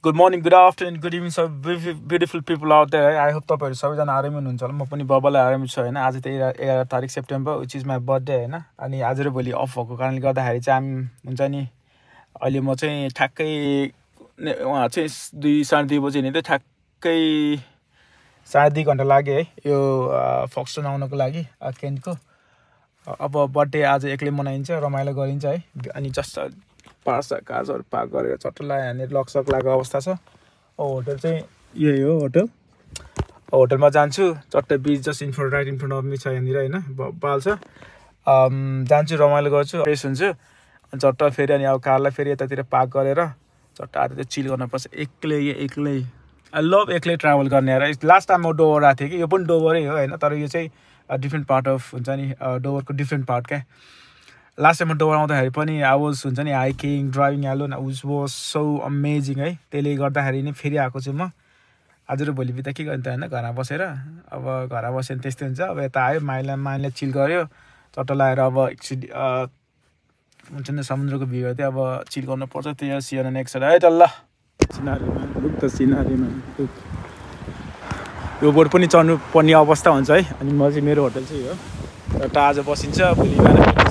Good morning, good afternoon, good evening, so beautiful people out there. I hope तपाईहरु सबैजना आरामै हुनुहुन्छ होला। म पनि बबल आरामै छु हैन। आज 11 तारिक September which is my birthday हैन। अनि आज र भोलि अफ भएको कारणले गर्दाखेरि चाहिँ हुन्छ नि अहिले म चाहिँ ठ्याक्कै वहाँ चाहिँ 2:30 बजे हिँड्दै ठ्याक्कै 2.5 घण्टा लाग्यो है यो फक्सटन आउनको लागि केन्टको। अब बर्थडे आज एक्लै मनाइन्छ, रमाइलो गरिन्छ है। अनि जस्ट कार्सहरु पार्क गरेर चट्टलाई हानेर लकसक लागेको अवस्था छ। होटल चाहिँ यही हो होटल। होटलमा जान्छु चट्ट बीच just right in front of me छ यहाँनिर हैन बाल छ। जान्छु रमाइलो गर्छु फ्रेस हुन्छु अनि चट्ट फेरि अनि अब कारलाई फेरि यतातिर पार्क गरेर चट्ट आएर चाहिँ चिल गर्न पर्छ एक्लै। आई लभ एक्लै ट्राभल गर्ने यार। लास्ट टाइम म डोभर आएको थिएँ कि यो पनि डोभरै हो हैन, तर यो चाहिँ डिफ्रेन्ट पार्ट अफ हुन्छ नि डोभरको डिफ्रेन्ट पार्ट क्या। लास्ट टाइम म डोभर आउँदाखेरि पनि आई वाज हुन्छ नि hiking driving alone was so amazing है। त्यसले गर्दाखेरि नै फेरि आएको छु म। आज र भोलि बिता के गर्ने त हैन, घरमा बसेर अब घरमा बसेर त्यस्तै हुन्छ। अब यता आयो माइनले चिल गर्यो चट्ट लाएर अब एकचोटि हुन्छ नि समुद्रको भ्यू हेर्दै अब चिल गर्नुपर्छ। त्यही सिएन नेक्स्ट है त ल सिनारीमा लुक त सिनारीमा लुक। यो बोट पनि चढ्नु पर्ने अवस्था हुन्छ है। अनि म चाहिँ मेरो होटल चाहिँ हो एउटा आज बसिन्छ भोलि बिहान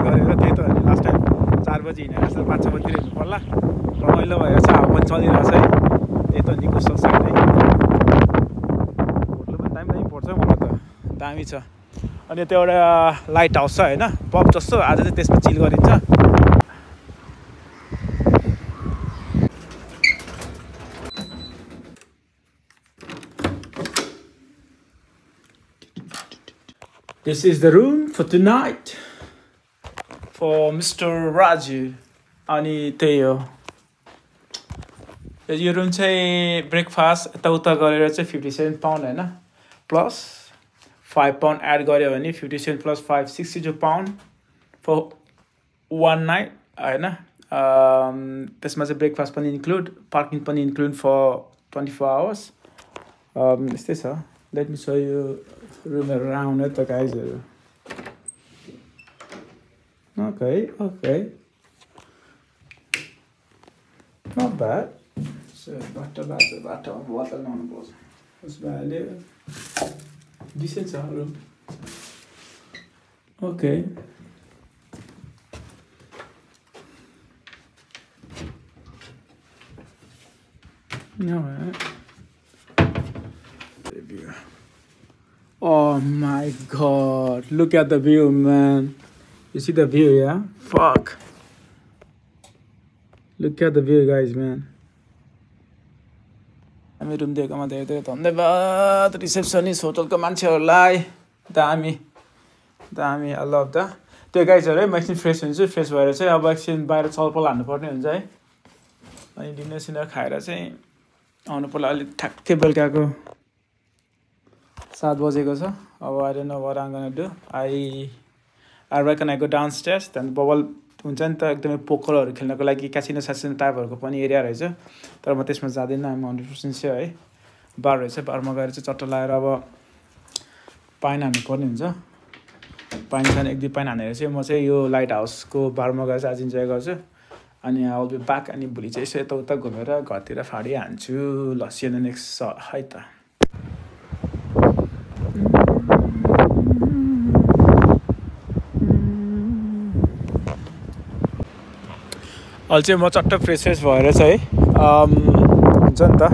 गरेर त्यही त लास्ट टाइम 4 बजी हिँडेर जस्तो 5-6 बजीतिर हिँड्नु पर्ला। रमाइलो भएर छ हावा पनि चलिरहेछ है। त्यही त निको सक्छ है। होटल पनि दामी पर्छ मलाई त दामी छ। अनि त्यो एउटा लाइट हाउस छ हैन पब जस्तो, आज चाहिँ त्यसमा चिल गरिन्छ। This is the room for tonight for Mr. Raju. अनि त्यही हो यो रुम चाहिँ ब्रेकफास्ट यताउता गरेर चाहिँ 57 पाउन्ड हैन, प्लस 5 पाउन्ड एड गर्यो भने 57 प्लस 5 62 पाउन्ड फर 1 नाइट हैन। त्यसमा चाहिँ ब्रेकफास्ट पनि इन्क्लुड, पार्किङ पनि इन्क्लुड फर 24 आवर्स। यस्तै छ। Let me so you room around it, guys. Okay. Not bad. So, bottle water on board. That's value. Decent room. Okay. Alright. Oh my god, look at the view, man. You see the view, yeah? Fuck. Look at the view, guys, man. हामी room दिएकोमा धेरै धेरै धन्यवाद receptionist होटलको मान्छेहरूलाई। दामी I love the त्यो गाइजहरू है। म एकछिन फ्रेस हुन्छु, फ्रेस भएर चाहिँ अब एकछिन बाहिर चलपल हान्नुपर्ने हुन्छ है। अनि डिनर खाएर चाहिँ आउनु पर्ला। अलिक ठ्याक्कै बेलुकाको 7 बजेको छ। अब I don't know what I am gonna do. I reckon I go downstairs. त्यहाँदेखि बबल हुन्छ नि त एकदमै पोकरहरू खेल्नको लागि क्यासिनो टाइपहरूको पनि एरिया रहेछ, तर म त्यसमा जाँदैन। आइम 100% स्योर है। बार रहेछ, बारमा गएर चाहिँ चट्ट लगाएर अब पाइन हान्नुपर्ने हुन्छ। पाइन छैन 1-2 पाइन हानेर चाहिँ म चाहिँ यो लाइट हाउसको बारमा गएर चाहिँ आज इन्जोय गर्छु। अनि आई विल बी ब्याक। अनि भोलि चाहिँ यसो यताउता घुमेर घरतिर फाडी हान्छु। ल see you in the next है त। अहिले चाहिँ म चट्ट फ्रेस भएर चाहिँ हुन्छ नि त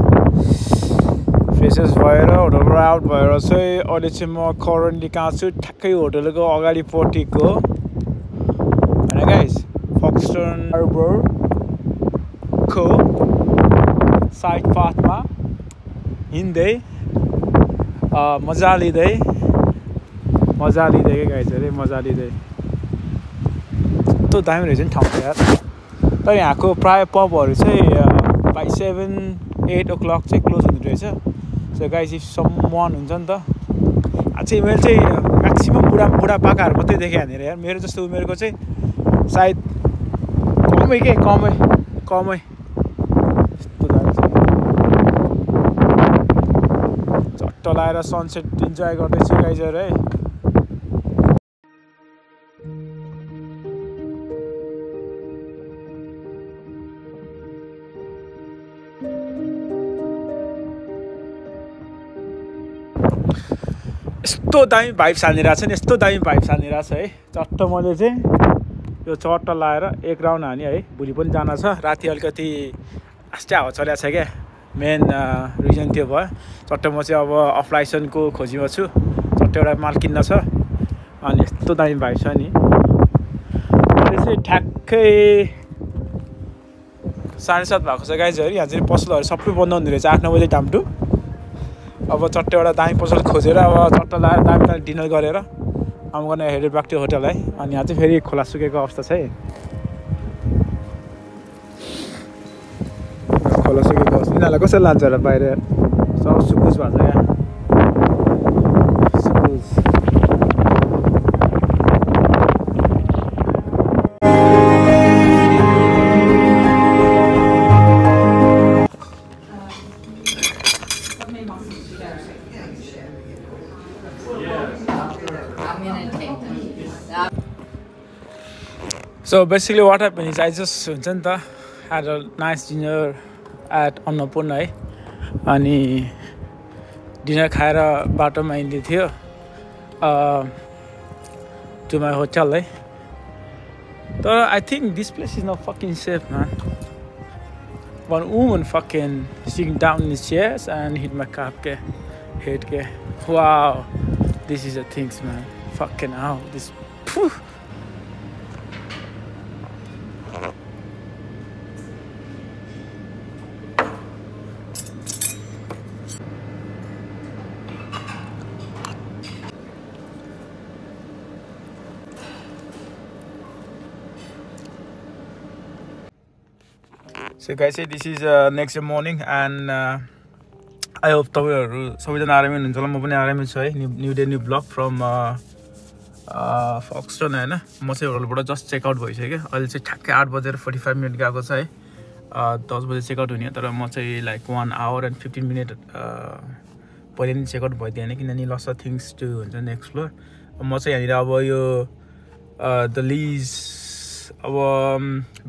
फ्रेसेस भएर होटलबाट आउट भएर चाहिँ अहिले चाहिँ म करेन्टली कहाँ छु, ठ्याक्कै होटलको अगाडिपट्टिको होइन गाइस फक्सटन हार्बरको साइड पाथमा हिँड्दै मजा लिँदै क्या गाइजहरू। मजा लिँदै यस्तो दामी रहेछ नि ठाउँ त यार। तर यहाँको प्रायः पबहरू चाहिँ बाई 7-8 o'clock चाहिँ क्लोज हुँदो रहेछ। सो गाइस इफ समवान हुन्छ नि त चाहिँ मैले चाहिँ म्याक्सिमम् बुढापाकाहरू मात्रै देखेँ यहाँनिर यार। मेरो जस्तो उमेरको चाहिँ सायद कमै यस्तो चट्ट लगाएर सनसेट इन्जोय गर्दैछु गाइजहरू है। यस्तो दामी भाइब्स हानिरहेको छ नि यस्तो दामी भाइब्स हानिरहेको छ है चट्ट मैले चाहिँ यो चट्ट लाएर एक राउन्ड हाने है भोलि पनि जान छ राति अलिकति आस्ते हावा चलिरहेको छ क्या मेन रिजन त्यो भयो चट्ट म चाहिँ अब अफलाइसनको खोजीमा छु चट्ट एउटा माल किन्न छ अनि यस्तो दामी भाइब छ नि अहिले चाहिँ ठ्याक्कै 7:30 भएको छ गाइजहरू यहाँ चाहिँ पसलहरू सबै बन्द हुँदो रहेछ 8-9 बजे टाइम टु अब चट्ट एउटा दामी पसल खोजेर अब चट्ट लाएर दामी डिनर गरेर I'm gonna head back to hotel है अनि यहाँ चाहिँ फेरि खोला सुकेको अवस्था छ है खोला सुकेको अवस्था यिनीहरूलाई कसरी लान्छ होला बाहिर सब सुकुस भन्छ क्या सुकुस So basically what happened is I just had a nice dinner at Annapurna है अनि डिनर खाएर बाटोमा हिँड्दै थियो to my hotel है तर I think this place is not fucking safe man one woman fucking sitting down in his chairs and hit my head wow this is the things man fucking hell this phew. So guys, this is next morning and I hope तपाईहरु सबैजना आरामै हुनुहुन्छ होला म पनि आरामै छु है new day new blog from Foxton हैन म चाहिँ होटलबाट जस्ट चेक आउट भइसक्यो अहिले चाहिँ ठ्याक्कै 8:45 गएको छ है 10 बजे चेक आउट हुने तर म चाहिँ लाइक 1 hour and 15 minutes पहिले नि चेक आउट भइदिएन किनभने लट्स अफ थिंग्स टु हुन्छ नि एक्सप्लोर म चाहिँ यहाँनिर अब यो द लिज अब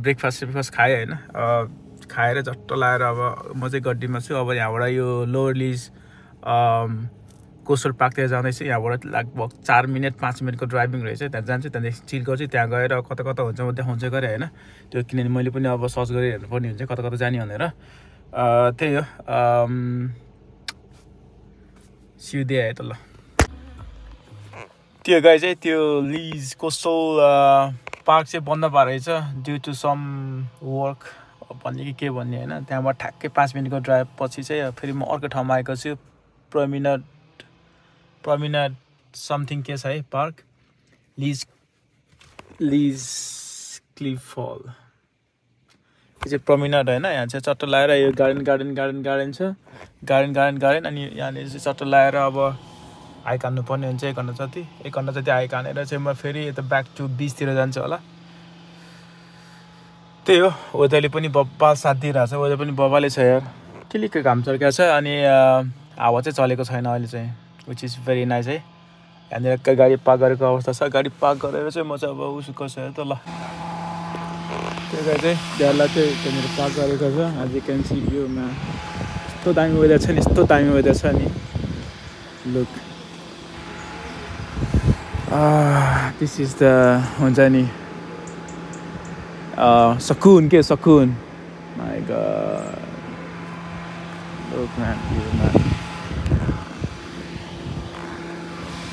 ब्रेकफास्ट खाएँ हैन खाएर झट्ट लाएर अब म चाहिँ गड्डीमा छु अब यहाँबाट यो लोवर लिज कोस्टल पार्कतिर जाँदैछु यहाँबाट लगभग 4 मिनट 5 मिनटको ड्राइभिङ रहेछ त्यहाँ जान्छु त्यहाँदेखि चिल गर्छु त्यहाँ गएर कता कता हुन्छ म देखाउँछु गरेँ हैन त्यो किनभने मैले पनि अब सर्च गरेर हेर्नु पर्ने हुन्छ कता कता जाने भनेर त्यही हो सिधै आयो त ल त्यो गाई चाहिँ त्यो लिज कोस्टल पार्क चाहिँ बन्द भएर रहेछ ड्यु टु सम वर्क भन्ने कि के भन्ने हैन त्यहाँबाट ठ्याक्कै 5 मिनटको ड्राइभ पछि चाहिँ फेरि म अर्को ठाउँमा आएको छु प्रमिनट समथिङ के छ है पार्क लिज क्लिफ फल यो चाहिँ प्रमिनट हैन यहाँ चाहिँ चट्ट लाएर यो गार्डन छ गार्डन अनि यहाँनिर चाहिँ चट्ट लाएर अब हाइक हान्नु पर्ने हुन्छ 1 घण्टा जति हाइक हानेर चाहिँ म फेरि यता ब्याक टु बीचतिर जान्छु होला त्यही हो वेदरले पनि बब्बाल साथ दिइरहेछ वेदर पनि बब्बाले छ यार ठिकै घाम चर्केको छ अनि हावा चाहिँ चलेको छैन अहिले चाहिँ विच इज भेरी नाइस है यहाँनिर गाडी पार्क गरेको अवस्था छ गाडी पार्क गरेर चाहिँ म चाहिँ अब उसो कसो त ल त्यो गाडी चाहिँ गाडीलाई चाहिँ त्यहाँनिर पार्क गरेको छ एज यु क्यान सी भ्यूमा यस्तो दामी वेदर छ नि लुक दिस इज द हुन्छ नि Sakun my god look man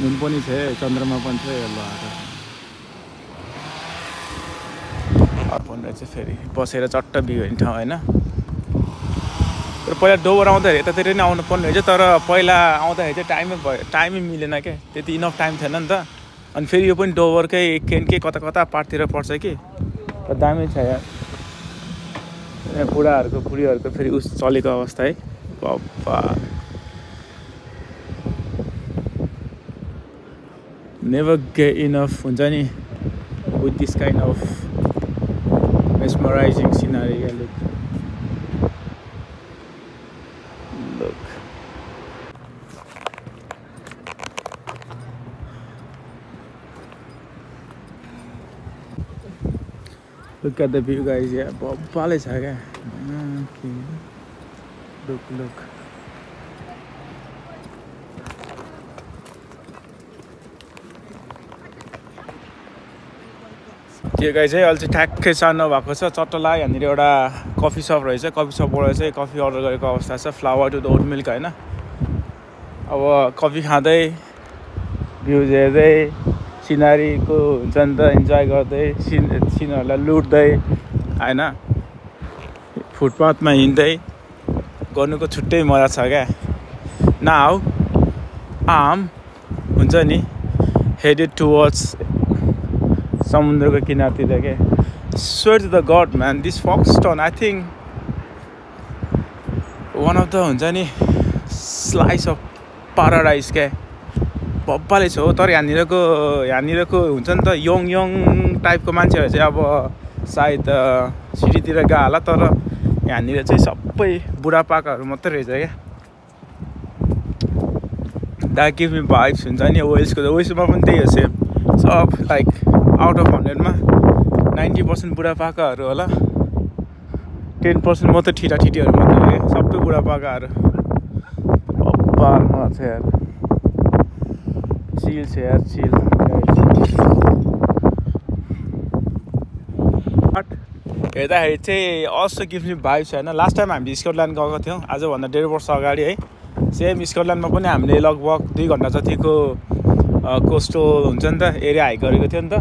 moon पनि छ चन्द्रमा पनि छ यल्लो आएको भनेर चाहिँ फेरि बसेर चट्ट भ्यू हेर्ने ठाउँ हैन तर पहिला डोबर आउँदाखेरि यतातिर नै आउनु पर्ने रहेछ तर पहिला आउँदाखेरि चाहिँ टाइमै मिलेन के त्यति इनफ टाइम थिएन नि त अनि फेरि यो पनि डोबरकै के कता पार्टतिर पर्छ कि दामी छ यार बुढीहरूको फेरि उस चलेको अवस्था है बाबा नेभर गेट इनफ हुन्छ नि with this kind of mesmerising scenery look Look at the view guys, yeah, bobale cha kya. Look. यो गाई चाहिँ अहिले चाहिँ ठ्याक्कै सानो भएको छ चट्टला यहाँनिर एउटा कफी सप रहेछ कफी सपबाट चाहिँ कफी अर्डर गरेको अवस्था छ flower to the oat milk होइन अब कफी खाँदै भ्युज हेर्दै सिनारीको हुन्छ नि त इन्जोय गर्दै सिनहरूलाई लुट्दै होइन फुटपाथमा हिँड्दै गर्नुको छुट्टै मजा छ क्या नाउ आम हुन्छ नि हेडेड टुवर्ड्स समुद्रको किनारतिर के swear to the god man this Foxton I think one of the हुन्छ नि स्लाइस अफ पाराडाइज क्या बब्बाले छ हो तर यहाँनिरको हुन्छ नि त यङ टाइपको मान्छेहरू चाहिँ अब सायद सिटीतिर गयो होला तर यहाँनिर चाहिँ सबै बुढापाकाहरू मात्रै रहेछ क्या द्याट गिभ मी भाइब्स हुन्छ नि वेस्टमा पनि त्यही हो सेम सब लाइक आउट अफ 100मा 90% बुढापाकाहरू होला 10% मात्रै ठिटाठिटीहरू मात्रै हो क्या सबै बुढापाकाहरू बब्बालमा छ यार चिल छ यार चिल हेर्दाखेरि चाहिँ अल्सो गिभ मी भाइब्स होइन लास्ट टाइम हामीले स्कटल्यान्ड गएको थियौँ आजभन्दा 1.5 वर्ष अगाडि है सेम स्कटल्यान्डमा पनि हामीले लगभग 2 घन्टा जतिको कोस्टल हुन्छ नि त एरिया हाइक गरेको थियो नि त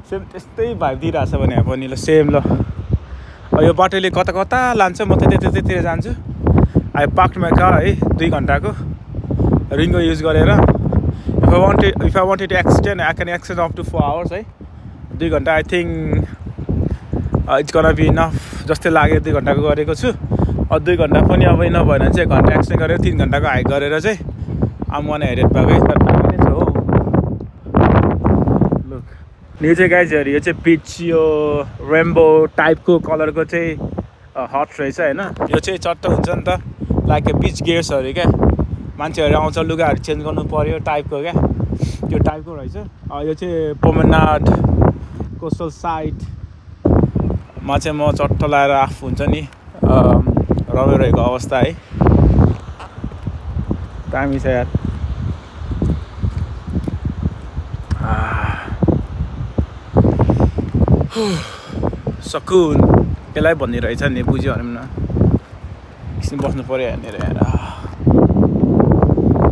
सेम त्यस्तै भाइब दिइरहेछ भने पनि ल सेम ल यो बाटोले कता कता लान्छ म त त्यतिर जान्छु आई पार्क्ड माई कार है 2 घन्टाको रिङ्गो युज गरेर if I wanted to extend I can extend up to 4 hours है 2 घन्टा I think it's gonna be enough जस्तै लाग्यो 2 घन्टाको गरेको छु 2 घन्टा पनि अब इनफ भएन चाहिँ 1 घन्टा एक्सटेन्ड गरेर 3 घन्टाको हाइक गरेर चाहिँ आम वान हेडेड भएको है तर दामी नै छ हो लुक यो चाहिँ गाइजहरू यो चाहिँ पिच यो रेम्बो टाइपको कलरको चाहिँ हट रहेछ होइन यो चाहिँ चट्ट हुन्छ नि त लाइक पिच गेयर्सहरू क्या मान्छेहरू आउँछ लुगाहरू चेन्ज गर्नु पर्यो टाइपको क्या त्यो टाइपको रहेछ यो चाहिँ पोमेनाड कोस्टल साइडमा चाहिँ म चट्ट लाएर आफू हुन्छ नि रमिरहेको अवस्था है दामी छ यार सकुन त्यसलाई भन्ने रहेछ नि बुझ्यो भने न एकछिन बस्नु पऱ्यो यहाँनिर यार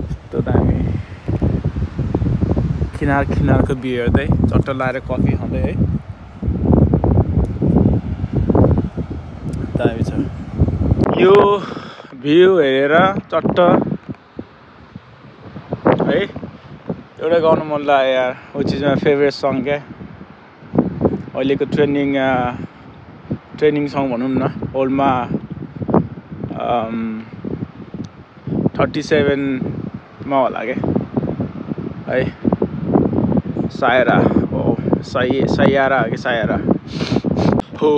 यस्तो दामी किनारको भ्यू हेर्दै चट्ट लाएर कफी खाँदै है दामी छ यो भ्यू हेरेर चट्ट है एउटा गाउनु मन लाग्यो यार which is my favourite song क्या अहिलेको ट्रेनिङ सङ भनौँ न होलमा 37मा होला क्या है सायरा हो सयारा हो कि सायरा हो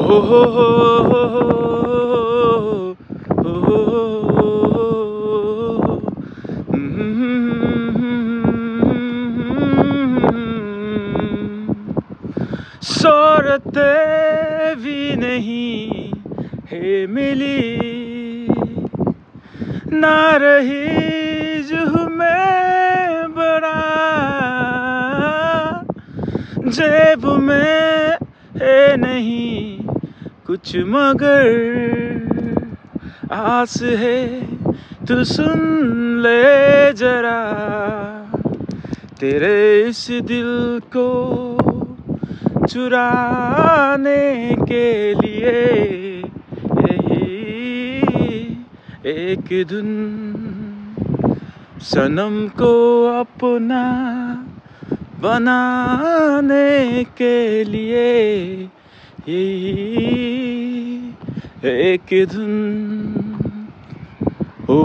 शरतें भी नहीं है मिली ना रही जो मैं बड़ा जेब में है नहीं कुछ मगर आस है तू सुन ले जरा तेरे इस दिल को चुराने के लिए यही एक धुन सनम को अपना बनाने के लिए यही एक धुन ओ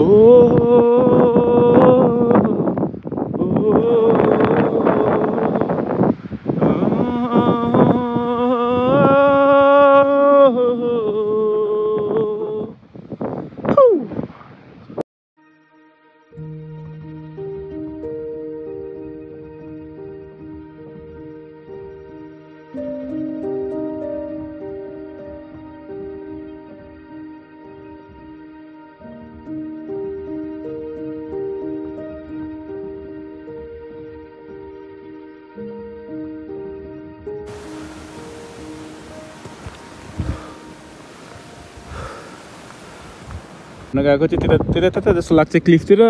गएको थियो त्यता जस्तो लाग्छ क्लिफतिर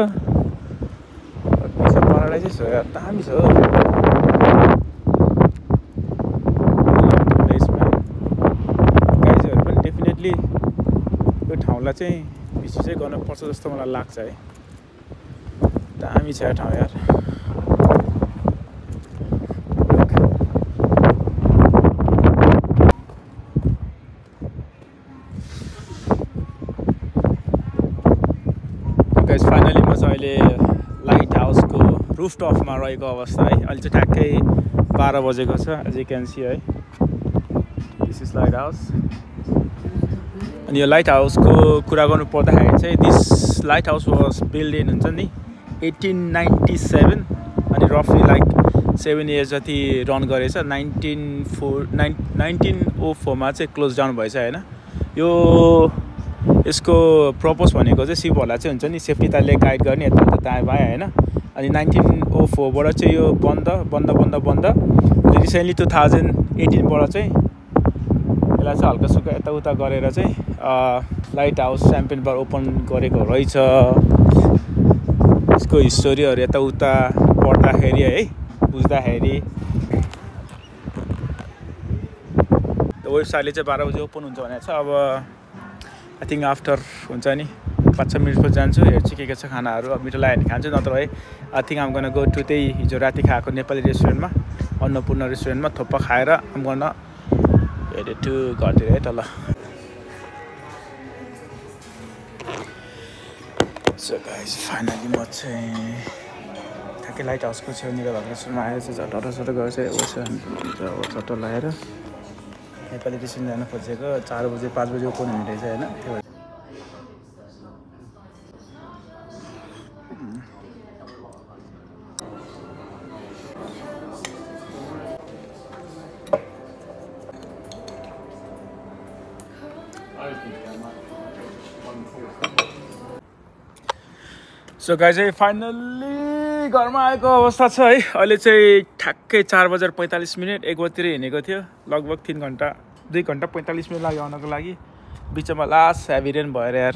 प्याराडाइज छ यार दामी छ गाइजहरू पनि डेफिनेटली यो ठाउँलाई चाहिँ भिजिट चाहिँ गर्नुपर्छ जस्तो मलाई लाग्छ है दामी छ यो ठाउँ यार गाइज फाइनली म चाहिँ अहिले लाइट हाउसको रुफटपमा रहेको अवस्था है अहिले चाहिँ ठ्याक्कै 12 बजेको छ एज यु क्यान सी है दिस इज लाइट हाउस अनि यो लाइट हाउसको कुरा गर्नु पर्दाखेरि चाहिँ this light house was build in हुन्छ नि 1897 अनि रफली लाइक 7 इयर्स जति रन गरेछ 1904 मा चाहिँ क्लोज डाउन भएछ होइन यो यसको पर्पस भनेको चाहिँ शिपहरूलाई चाहिँ हुन्छ नि सेफ्टीताले गाइड गर्ने यता दायाँ बायाँ होइन अनि 1904 बाट चाहिँ यो बन्द अनि रिसेन्टली 2018 बाट चाहिँ यसलाई चाहिँ हल्का सुक्का यताउता गरेर चाहिँ लाइट हाउस च्याम्पियन बार ओपन गरेको रहेछ यसको हिस्टोरीहरू यताउता पढ्दाखेरि है बुझ्दाखेरि वेबसाइटले चाहिँ 12 बजे ओपन हुन्छ भनेको छ अब आई थिङ्क आफ्टर हुन्छ नि 5-6 मिनटपछि जान्छु हेर्छु के छ खानाहरू अब मिठो लाग्यो भने खान्छु नत्र है आई थिङ्क आम गर्न गो टु त्यही हिजो राति खाएको नेपाली रेस्टुरेन्टमा अन्नपूर्ण रेस्टुरेन्टमा थोप्पा खाएर आम गर्न हेरेँ टु घरतिर है तल सो गाइज फाइनली म चाहिँ ठ्याक्कै लाइट हाउसको छेउनिर भएको रेस्टुरेन्टमा आएर चाहिँ झट्ट गर्छ झट्ट लगाएर नेपाली रेस्टुरेन्ट जान खोजेको 4 बजे 5 बजे ओपन हुने रहेछ होइन त्यो सो गाइज चाहिँ फाइनल्ली घरमा आएको अवस्था छ है अहिले चाहिँ ठ्याक्कै 4:45 1 बजीतिर हिँडेको थियो लगभग 2 घन्टा 45 मिनट लाग्यो आउनको लागि बिचमा लास्ट हेभी रेन भएर यार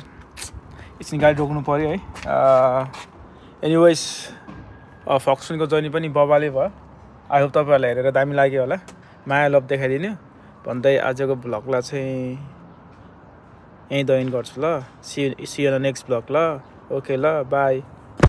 एकछिन गाडी रोक्नु पऱ्यो है एनिवेज फक्सनको जर्नी पनि बबाले भयो आई होप तपाईँहरूलाई हेरेर दामी लाग्यो होला माया लभ देखाइदिनु भन्दै आजको भ्लगलाई चाहिँ यहीँ द एन्ड गर्छु ल see you in the next vlog ल ओके ल बाई